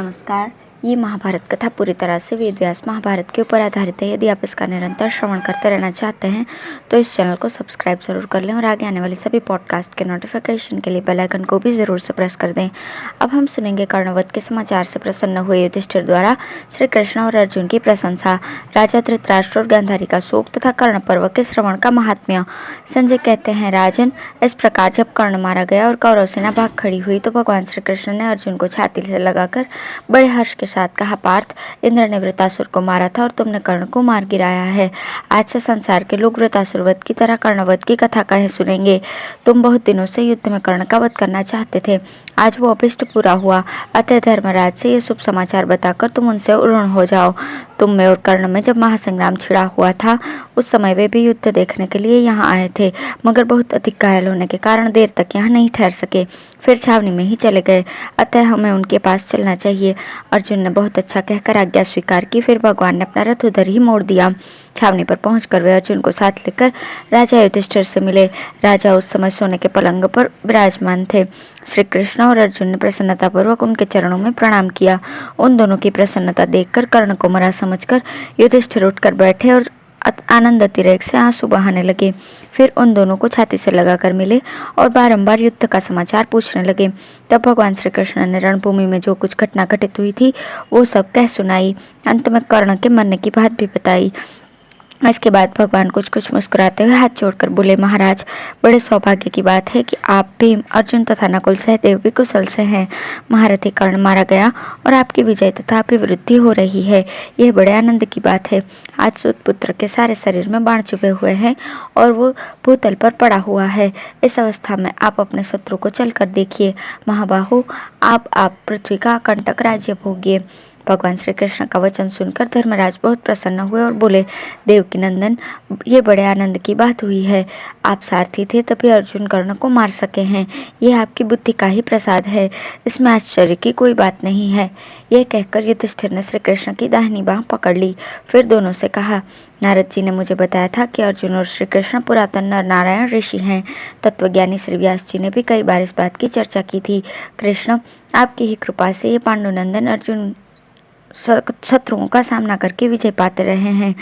नमस्कार। ये महाभारत कथा पूरी तरह से वेद व्यास महाभारत के ऊपर आधारित है। यदि आप इसका निरंतर श्रवण करते रहना चाहते हैं तो इस चैनल को सब्सक्राइब जरूर कर लें और आगे आने वाली सभी पॉडकास्ट के नोटिफिकेशन के लिए बेल आइकन को भी जरूर से प्रेस कर दें। अब हम सुनेंगे कर्णवध के समाचार से प्रसन्न हुए युधिष्ठिर द्वारा श्री कृष्ण और अर्जुन की प्रशंसा, राजा धृतराष्ट्र और गांधारी का शोक तथा कर्ण पर्व के श्रवण का महात्म्य। संजय कहते हैं, राजन, इस प्रकार जब कर्ण मारा गया और कौरव सेना भाग खड़ी हुई तो भगवान श्री कृष्ण ने अर्जुन को छाती से लगाकर बड़े हर्ष के साथ कहा, पार्थ, इंद्र ने वृतासुर को मारा था और तुमने कर्ण को मार गिराया है। आज से संसार के लोग वृतासुर वध की तरह कर्णवध की कथा कहे सुनेंगे। तुम बहुत दिनों से युद्ध में कर्ण का वध करना चाहते थे, आज वो अभिष्ट पूरा हुआ। अतः धर्मराज से ये शुभ समाचार बताकर तुम उनसे ऋण हो जाओ। तुम में और कर्ण में जब महासंग्राम छिड़ा हुआ था उस समय वे भी युद्ध देखने के लिए यहाँ आए थे, मगर बहुत अधिक घायल होने के कारण देर तक यहाँ नहीं ठहर सके, फिर छावनी में ही चले गए। अतः हमें उनके पास चलना चाहिए। अर्जुन ने बहुत अच्छा कहकर आज्ञा स्वीकार की। फिर भगवान ने अपना रथ उधर ही मोड़ दिया। छावनी पर पहुंचकर वे अर्जुन को साथ लेकर राजा युधिष्ठिर से मिले। राजा उस समय सोने के पलंग पर विराजमान थे। श्री कृष्ण और अर्जुन ने प्रसन्नतापूर्वक उनके चरणों में प्रणाम किया। उन दोनों की प्रसन्नता देखकर कर्ण को मरा समझकर युधिष्ठिर उठकर बैठे और आनंद अतिरेक से आंसू बहाने लगे। फिर उन दोनों को छाती से लगाकर मिले और बारंबार युद्ध का समाचार पूछने लगे। तब भगवान श्री कृष्ण ने रणभूमि में जो कुछ घटना घटित हुई थी वो सब कह सुनाई। अंत में कर्ण के मरने की बात भी बताई। इसके बाद भगवान कुछ कुछ मुस्कुराते हुए हाथ जोड़कर बोले, महाराज, बड़े सौभाग्य की बात है कि आप भीम, अर्जुन तथा नकुल सहदेव भी कुशल से हैं। महारथी कर्ण मारा गया और आपकी विजय तथा अभिवृद्धि हो रही है, यह बड़े आनंद की बात है। आज सूतपुत्र के सारे शरीर में बाण चुभे हुए हैं और वो भूतल पर पड़ा हुआ है। इस अवस्था में आप अपने शत्रु को चलकर देखिए। महाबाहु, आप पृथ्वी का कंटक राज्य भोगिए। भगवान श्री कृष्ण का वचन सुनकर धर्मराज बहुत प्रसन्न हुए और बोले, देवकी नंदन, ये बड़े आनंद की बात हुई है। आप सारथी थे तभी अर्जुन कर्ण को मार सके हैं। यह आपकी बुद्धि का ही प्रसाद है, इसमें आश्चर्य की कोई बात नहीं है। यह कहकर युधिष्ठिर ने श्री कृष्ण की दाहिनी बांह पकड़ ली। फिर दोनों से कहा, नारद जी ने मुझे बताया था कि अर्जुन और श्री कृष्ण पुरातन नर नारायण ऋषि हैं। तत्वज्ञानी श्री व्यास जी ने भी कई बार इस बात की चर्चा की थी। कृष्ण, आपकी ही कृपा से ये पांडुनंदन अर्जुन शत्रुओं का सामना करके विजय पाते रहे हैं।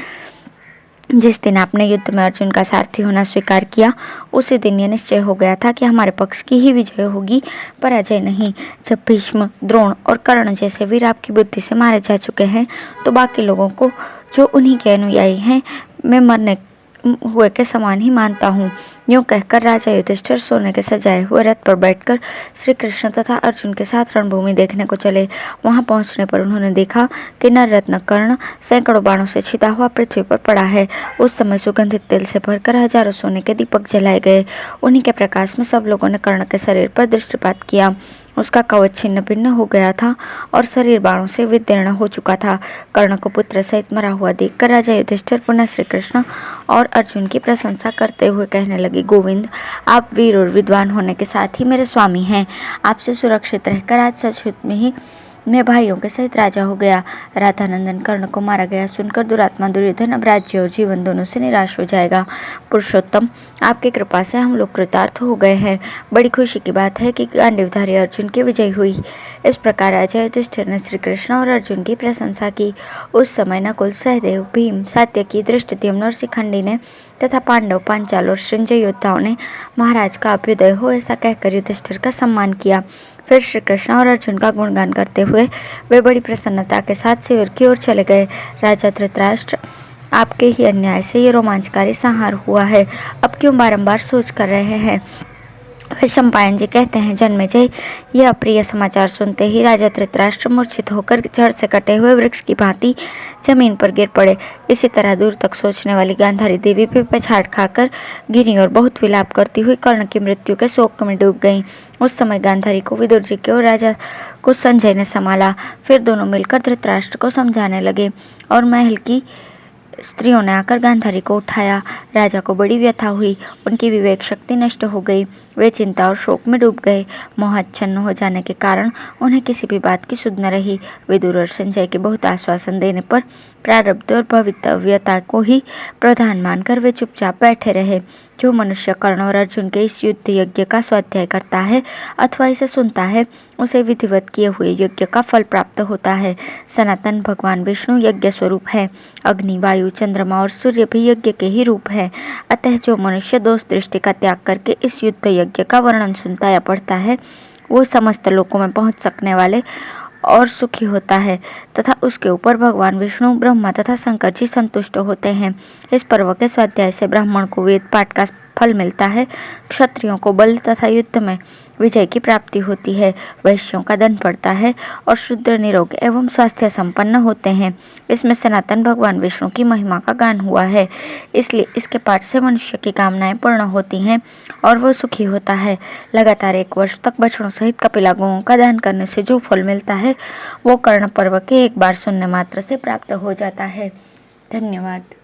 जिस दिन आपने युद्ध में अर्जुन का सारथी होना स्वीकार किया उसी दिन यह निश्चय हो गया था कि हमारे पक्ष की ही विजय होगी, पराजय नहीं। जब भीष्म, द्रोण और कर्ण जैसे वीर आपकी बुद्धि से मारे जा चुके हैं तो बाकी लोगों को, जो उन्हीं के अनुयायी हैं, मैं मरने हुए के समान ही मानता हूँ। यूँ कहकर राजा युधिष्ठिर सोने के सजाए हुए रथ पर बैठकर श्री कृष्ण तथा अर्जुन के साथ रणभूमि देखने को चले। वहां पहुंचने पर उन्होंने देखा कि नर रत्न कर्ण सैकड़ों बाणों से छिदा हुआ पृथ्वी पर पड़ा है। उस समय सुगंधित तेल से भरकर हजारों सोने के दीपक जलाए गए। उन्हीं के प्रकाश में सब लोगों ने कर्ण के शरीर पर दृष्टिपात किया। उसका कवच छिन्न भिन्न हो गया था और शरीर बाणों से विदीर्ण हो चुका था। कर्ण को पुत्र सहित मरा हुआ देखकर राजा युधिष्ठिर पुनः श्री कृष्ण और अर्जुन की प्रशंसा करते हुए कहने लगे, गोविंद, आप वीर और विद्वान होने के साथ ही मेरे स्वामी हैं। आपसे सुरक्षित रहकर आज सचमुच में ही मैं भाइयों के सहित राजा हो गया। राधानंदन कर्ण को मारा गया सुनकर दुरात्मा दुर्योधन अब राज्य और जीवन दोनों से निराश हो जाएगा। पुरुषोत्तम, आपकी कृपा से हम लोग कृतार्थ हो गए हैं। बड़ी खुशी की बात है कि गांडीवधारी अर्जुन की विजय हुई। इस प्रकार राजा युधिष्ठिर ने श्री कृष्ण और अर्जुन की प्रशंसा की। उस समय नकुल, सहदेव, भीम, सात्यकी, धृष्टद्युम्न और शिखंडी ने तथा पांडव, पांचाल और संजय योद्धाओं ने महाराज का अभ्युदय हो ऐसा कहकर युधिष्ठिर का सम्मान किया। फिर श्री कृष्ण और अर्जुन का गुणगान करते हुए वे बड़ी प्रसन्नता के साथ शिविर की ओर चले गए। राजा धृतराष्ट्र, आपके ही अन्याय से ये रोमांचकारी संहार हुआ है, अब क्यों बारंबार सोच कर रहे हैं? वैशंपायन जी कहते हैं, जन्मेजय, यह अप्रिय समाचार सुनते ही राजा धृतराष्ट्र मूर्छित होकर जड़ से कटे हुए वृक्ष की भांति जमीन पर गिर पड़े। इसी तरह दूर तक सोचने वाली गांधारी देवी भी पछाड़ खाकर गिरी और बहुत विलाप करती हुई कर्ण की मृत्यु के शोक में डूब गईं। उस समय गांधारी को विदुर जी के और राजा को संजय ने संभाला। फिर दोनों मिलकर धृतराष्ट्र को समझाने लगे और महल की स्त्रियों ने आकर गांधारी को उठाया। राजा को बड़ी व्यथा हुई, उनकी विवेक शक्ति नष्ट हो गई। वे चिंता और शोक में डूब गए। मोहाच्छन्न हो जाने के कारण उन्हें किसी भी बात की सुध न रही। विदुर और संजय के बहुत आश्वासन देने पर प्रारब्ध और भवितव्यता को ही प्रधान मानकर वे चुपचाप बैठे रहे। जो मनुष्य कर्ण और अर्जुन के इस युद्ध यज्ञ का स्वाध्याय करता है अथवा इसे सुनता है, उसे विधिवत किए हुए यज्ञ का फल प्राप्त होता है। सनातन भगवान विष्णु यज्ञ स्वरूप है। अग्नि, वायु, चंद्रमा और सूर्य भी यज्ञ के ही रूप है। अतः जो मनुष्य दोष दृष्टि का त्याग करके इस युद्ध यज्ञ का वर्णन सुनता या पढ़ता है, वो समस्त लोकों में पहुंच सकने वाले और सुखी होता है तथा उसके ऊपर भगवान विष्णु, ब्रह्मा तथा शंकर जी संतुष्ट होते हैं। इस पर्व के स्वाध्याय से ब्राह्मण को वेद पाठ का फल मिलता है, क्षत्रियों को बल तथा युद्ध में विजय की प्राप्ति होती है, वैश्यों का धन बढ़ता है और शूद्र निरोग एवं स्वास्थ्य संपन्न होते हैं। इसमें सनातन भगवान विष्णु की महिमा का गान हुआ है, इसलिए इसके पाठ से मनुष्य की कामनाएं पूर्ण होती हैं और वो सुखी होता है। लगातार 1 वर्ष तक बछड़ों सहित कपिला गौओं का दान करने से जो फल मिलता है वो कर्ण पर्व के एक बार सुनने मात्र से प्राप्त हो जाता है। धन्यवाद।